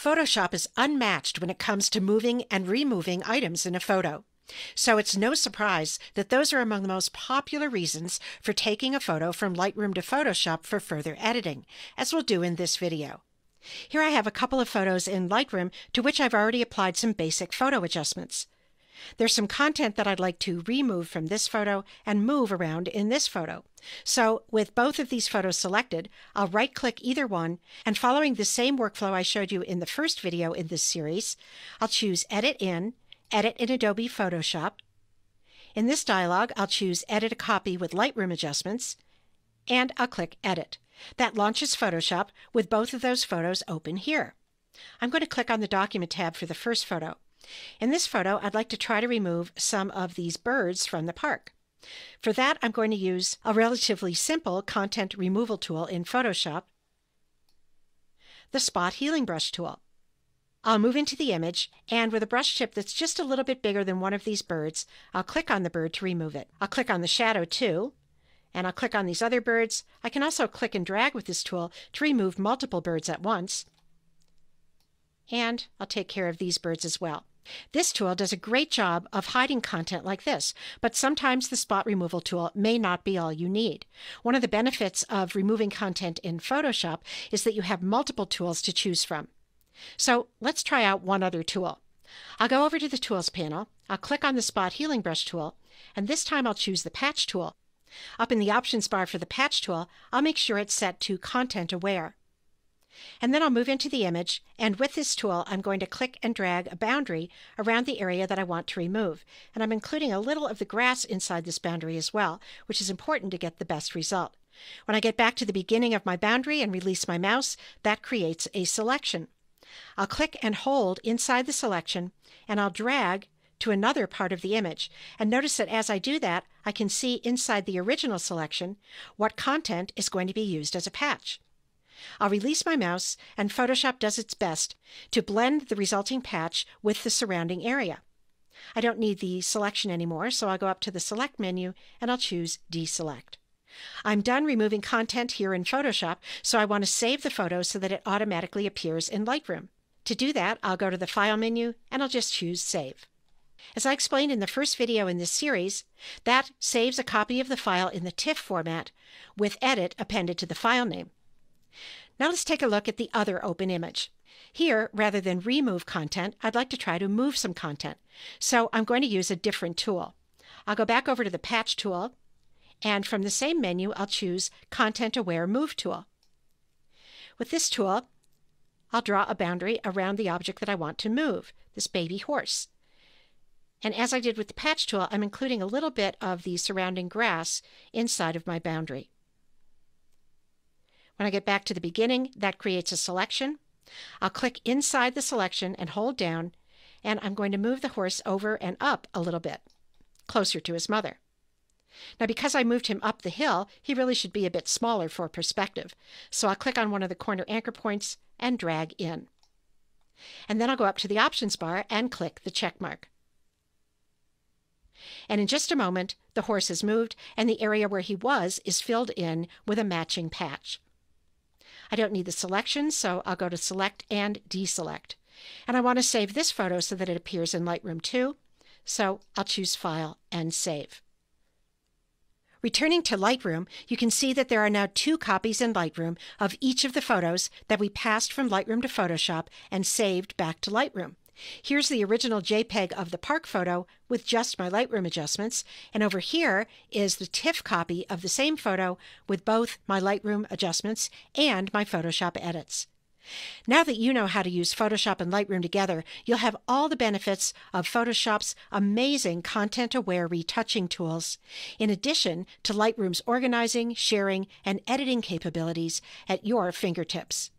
Photoshop is unmatched when it comes to moving and removing items in a photo. So it's no surprise that those are among the most popular reasons for taking a photo from Lightroom to Photoshop for further editing, as we'll do in this video. Here I have a couple of photos in Lightroom to which I've already applied some basic photo adjustments. There's some content that I'd like to remove from this photo and move around in this photo. So with both of these photos selected, I'll right-click either one, and following the same workflow I showed you in the first video in this series, I'll choose Edit in Adobe Photoshop. In this dialog, I'll choose Edit a Copy with Lightroom Adjustments, and I'll click Edit. That launches Photoshop with both of those photos open here. I'm going to click on the Document tab for the first photo. In this photo, I'd like to try to remove some of these birds from the park. For that, I'm going to use a relatively simple content removal tool in Photoshop, the Spot Healing Brush tool. I'll move into the image, and with a brush tip that's just a little bit bigger than one of these birds, I'll click on the bird to remove it. I'll click on the shadow too, and I'll click on these other birds. I can also click and drag with this tool to remove multiple birds at once. And I'll take care of these birds as well. This tool does a great job of hiding content like this, but sometimes the spot removal tool may not be all you need. One of the benefits of removing content in Photoshop is that you have multiple tools to choose from. So let's try out one other tool. I'll go over to the Tools panel, I'll click on the Spot Healing Brush tool, and this time I'll choose the Patch tool. Up in the Options bar for the Patch tool, I'll make sure it's set to ContentAware. And then I'll move into the image, and with this tool I'm going to click and drag a boundary around the area that I want to remove. And I'm including a little of the grass inside this boundary as well, which is important to get the best result. When I get back to the beginning of my boundary and release my mouse, that creates a selection. I'll click and hold inside the selection, and I'll drag to another part of the image. And notice that as I do that, I can see inside the original selection what content is going to be used as a patch. I'll release my mouse, and Photoshop does its best to blend the resulting patch with the surrounding area. I don't need the selection anymore, so I'll go up to the Select menu and I'll choose Deselect. I'm done removing content here in Photoshop, so I want to save the photo so that it automatically appears in Lightroom. To do that, I'll go to the File menu and I'll just choose Save. As I explained in the first video in this series, that saves a copy of the file in the TIFF format with Edit appended to the file name. Now let's take a look at the other open image. Here, rather than remove content, I'd like to try to move some content. So I'm going to use a different tool. I'll go back over to the Patch tool, and from the same menu, I'll choose ContentAware Move tool. With this tool, I'll draw a boundary around the object that I want to move, this baby horse. And as I did with the Patch tool, I'm including a little bit of the surrounding grass inside of my boundary. When I get back to the beginning, that creates a selection. I'll click inside the selection and hold down, and I'm going to move the horse over and up a little bit, closer to his mother. Now, because I moved him up the hill, he really should be a bit smaller for perspective. So I'll click on one of the corner anchor points and drag in. And then I'll go up to the Options bar and click the check mark. And in just a moment, the horse is moved, and the area where he was is filled in with a matching patch. I don't need the selection, so I'll go to Select and Deselect. And I want to save this photo so that it appears in Lightroom too, so I'll choose File and Save. Returning to Lightroom, you can see that there are now 2 copies in Lightroom of each of the photos that we passed from Lightroom to Photoshop and saved back to Lightroom. Here's the original JPEG of the park photo with just my Lightroom adjustments, and over here is the TIFF copy of the same photo with both my Lightroom adjustments and my Photoshop edits. Now that you know how to use Photoshop and Lightroom together, you'll have all the benefits of Photoshop's amazing content-aware retouching tools, in addition to Lightroom's organizing, sharing, and editing capabilities at your fingertips.